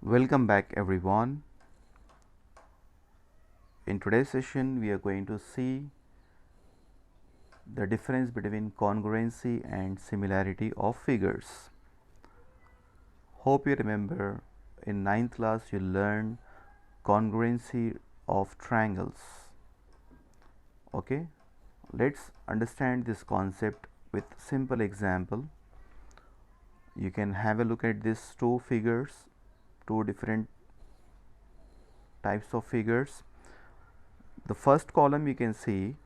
Welcome back everyone. In today's session we are going to see the difference between congruency and similarity of figures. Hope you remember in 9th class you learned congruency of triangles. Okay, let's understand this concept with simple example. You can have a look at these two figures, two different types of figures. The first column you can see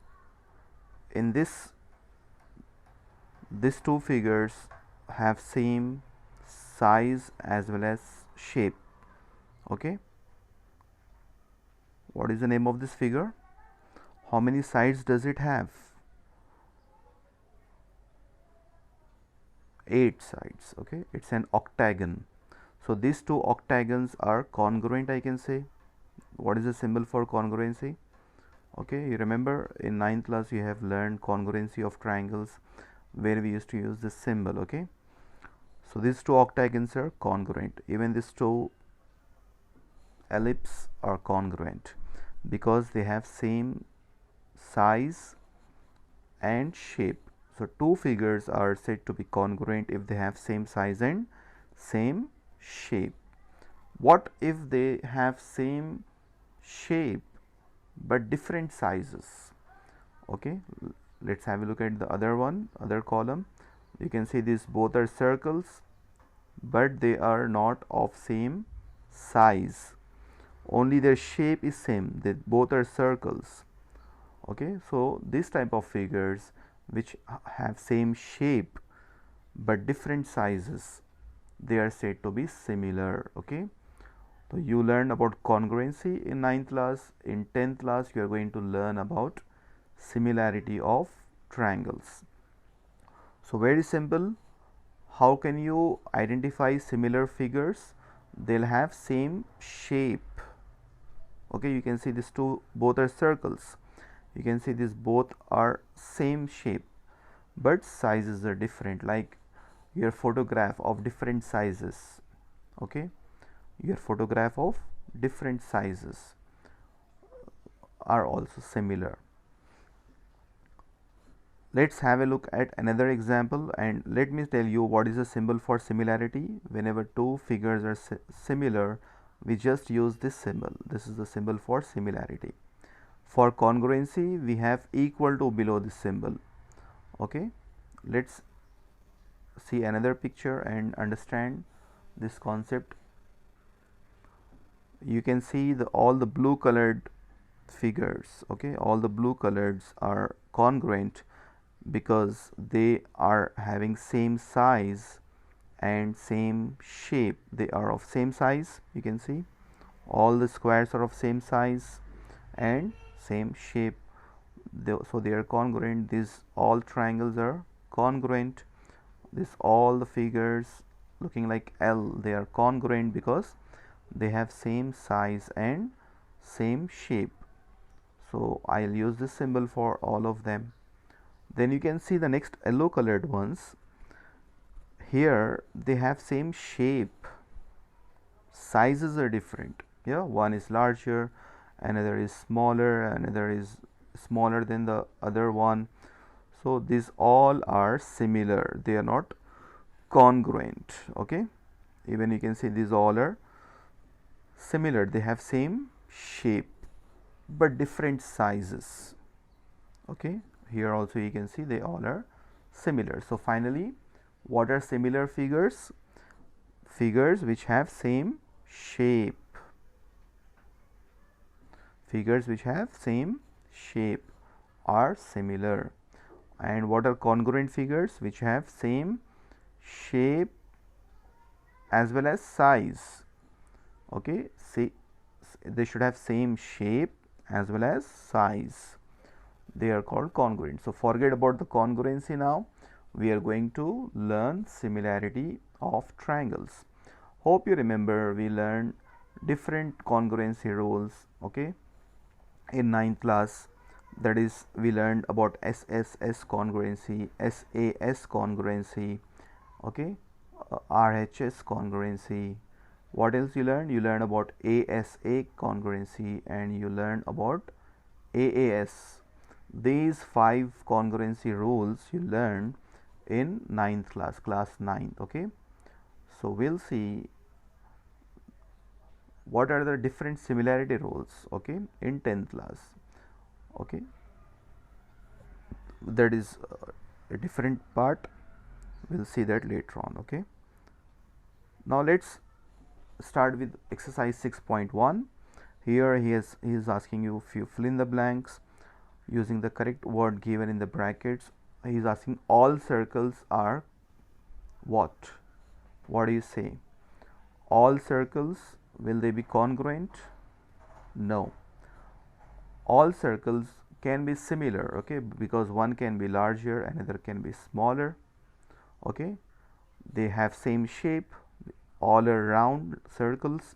in these two figures have same size as well as shape. Okay, what is the name of this figure? How many sides does it have? 8 sides. Okay, it's an octagon. So these two octagons are congruent, I can say. What is the symbol for congruency? Okay, you remember in 9th class you have learned congruency of triangles where we used to use this symbol. Okay, so these two octagons are congruent. Even these two ellipses are congruent because they have same size and shape. So two figures are said to be congruent if they have same size and same shape. What if they have same shape but different sizes? Okay, let's have a look at the other column. You can see these both are circles but they are not of same size, only their shape is same. They both are circles. Okay, so this type of figures which have same shape but different sizes, they are said to be similar. Okay, so you learned about congruency in 9th class. In 10th class you are going to learn about similarity of triangles. So very simple. How can you identify similar figures? They'll have same shape. Okay, you can see these two both are circles. You can see these both are same shape but sizes are different, like your photograph of different sizes. Okay, your photograph of different sizes are also similar. Let's have a look at another example, and let me tell you what is the symbol for similarity. Whenever two figures are similar, we just use this symbol. This is the symbol for similarity. For congruency we have equal to below this symbol. Okay, let's see another picture and understand this concept. You can see all the blue colored figures. Okay, all the blue colors are congruent because they are having same size and same shape. They are of same size. You can see all the squares are of same size and same shape. So they are congruent. These all triangles are congruent. This all the figures looking like L, they are congruent because they have same size and same shape. So I'll use this symbol for all of them. Then you can see the next yellow colored ones. Here they have same shape, sizes are different. Yeah, one is larger, another is smaller, another is smaller than the other one. So these all are similar, they are not congruent. Okay, even you can see these all are similar, they have same shape but different sizes. Okay, here also you can see they all are similar. So finally, what are similar figures? Figures which have same shape. Figures which have same shape are similar. And what are congruent figures? Which have same shape as well as size. Okay, see, they should have same shape as well as size. They are called congruent. So forget about the congruency now. We are going to learn similarity of triangles. Hope you remember we learned different congruency rules. Okay, in 9th class, that is we learned about SSS congruency, SAS congruency. Okay, RHS congruency, What else you learn? You learn about ASA congruency and you learn about AAS. These 5 congruency rules you learn in 9th class, class 9th. Okay, so we'll see what are the different similarity rules, okay, in 10th class. Okay, that is a different part, we'll see that later on. Okay, now let's start with exercise 6.1. Here he is asking you if you fill in the blanks using the correct word given in the brackets. He is asking all circles are what? What do you say? All circles, will they be congruent? No. All circles can be similar, okay, because one can be larger, another can be smaller. Okay, they have same shape, all are round circles,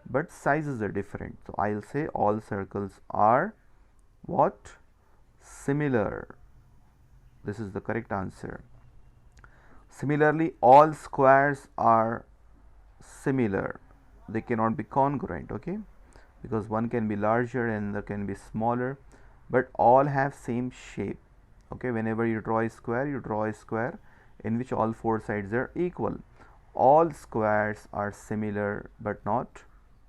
but sizes are different. So I'll say all circles are what? Similar. This is the correct answer. Similarly, all squares are similar. They cannot be congruent, okay, because one can be larger and the can be smaller, but all have same shape. Okay, whenever you draw a square, you draw a square in which all 4 sides are equal. All squares are similar but not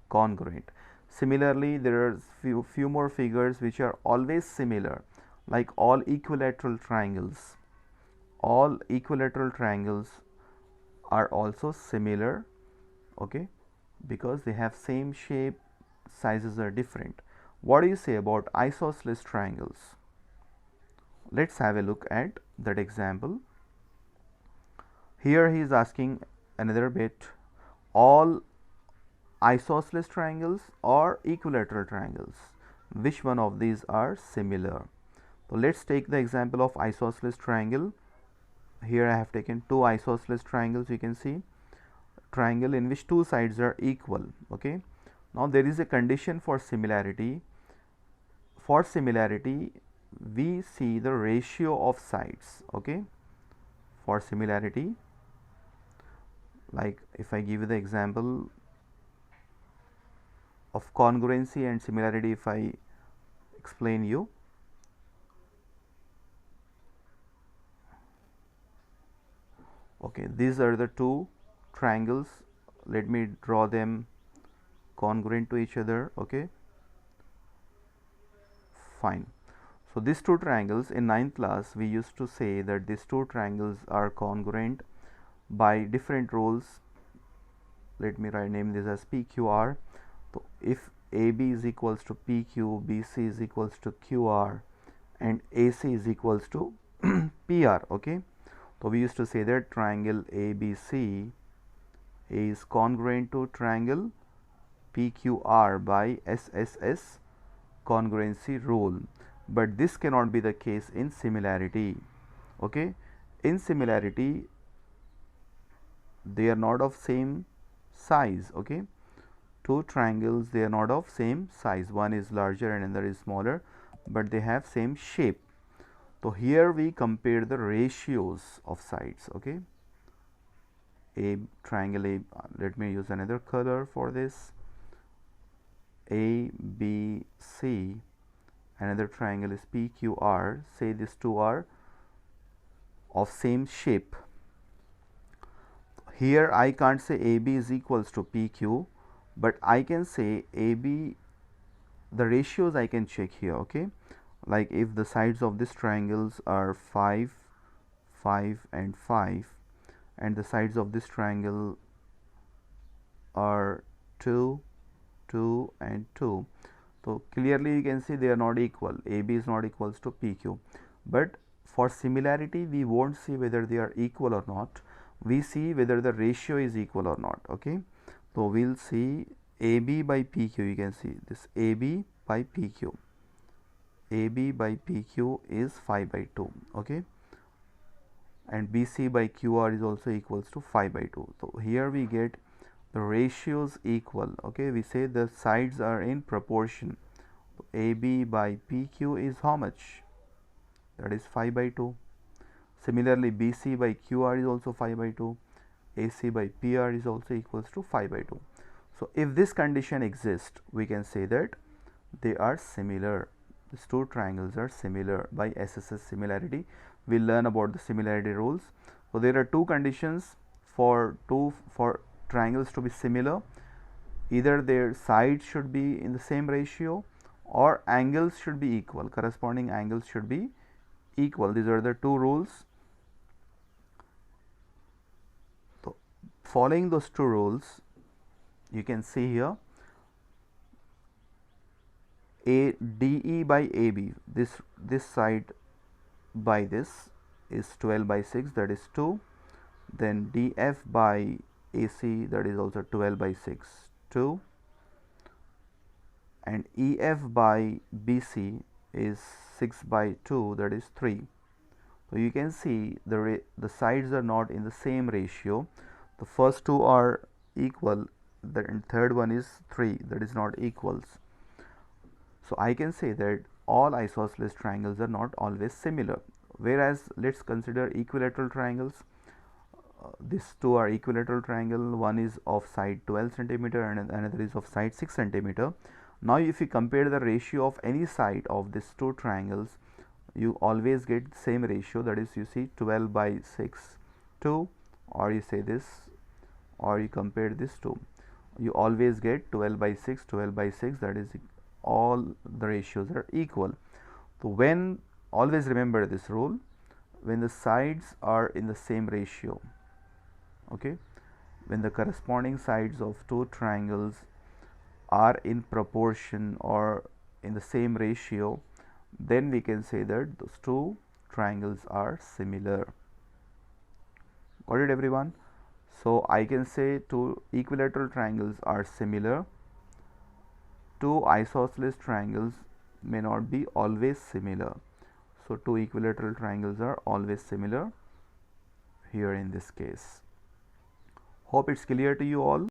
congruent. Similarly, there are few more figures which are always similar, like all equilateral triangles. All equilateral triangles are also similar, okay, because they have same shape, sizes are different. What do you say about isosceles triangles? Let's have a look at that example. Here he is asking another bit, all isosceles triangles or equilateral triangles, which one of these are similar? So let's take the example of isosceles triangle. Here I have taken 2 isosceles triangles. You can see triangle in which 2 sides are equal. Okay, now there is a condition for similarity. For similarity, we see the ratio of sides. Okay, for similarity, like if I give you the example of congruency and similarity, if I explain you, okay, these are the 2 triangles. Let me draw them congruent to each other. Okay, fine. So these 2 triangles in 9th class, we used to say that these 2 triangles are congruent by different rules. Let me name this as PQR. So if AB is equals to PQ, BC is equals to QR, and AC is equals to PR. Okay, so we used to say that triangle ABC is congruent to triangle PQR by SSS congruency rule, but this cannot be the case in similarity. Okay, in similarity they are not of same size. Okay, 2 triangles, they are not of same size, one is larger and another is smaller, but they have same shape. So here we compare the ratios of sides. Okay, a triangle A, let me use another color for this, ABC, another triangle is PQR. Say these 2 are of same shape. Here I can't say AB is equals to PQ, but I can say AB, the ratios I can check here. Okay, like if the sides of these triangles are 5, 5 and 5, and the sides of this triangle are 2, 2 and 2, so clearly you can see they are not equal. AB is not equals to PQ, but for similarity we won't see whether they are equal or not, we see whether the ratio is equal or not. Okay, so we'll see AB by PQ. You can see this AB by PQ, AB by PQ is 5 by 2. Okay, and BC by QR is also equals to 5 by 2. So here we get the ratios equal. Okay, we say the sides are in proportion. So AB by PQ is how much? That is 5 by 2. Similarly, BC by QR is also 5 by 2. AC by PR is also equals to 5 by 2. So if this condition exists, we can say that they are similar. These two triangles are similar by SSS similarity. We'll learn about the similarity rules. So there are two conditions for triangles to be similar. Either their sides should be in the same ratio or angles should be equal. Corresponding angles should be equal. These are the two rules. So following those two rules, you can see here a DE by AB, this side by this is 12 by 6, that is 2. Then DF by AC, that is also 12 by 6, 2. And EF by BC is 6 by 2, that is 3. So you can see the sides are not in the same ratio. The first two are equal, the third one is 3, that is not equals. So I can say that all isosceles triangles are not always similar. Whereas let's consider equilateral triangles. These two are equilateral triangle. One is of side 12 centimeter and another is of side 6 centimeter. Now if you compare the ratio of any side of these two triangles, you always get same ratio, that is you see 12 by 6 2, or you say this, or you compare this two, you always get 12 by 6 12 by 6, that is all the ratios are equal. So when, always remember this rule, when the sides are in the same ratio, okay, when the corresponding sides of two triangles are in proportion or in the same ratio, then we can say that those two triangles are similar. Got it, everyone? So I can say two equilateral triangles are similar. Two isosceles triangles may not be always similar. So two equilateral triangles are always similar here in this case. Hope it's clear to you all.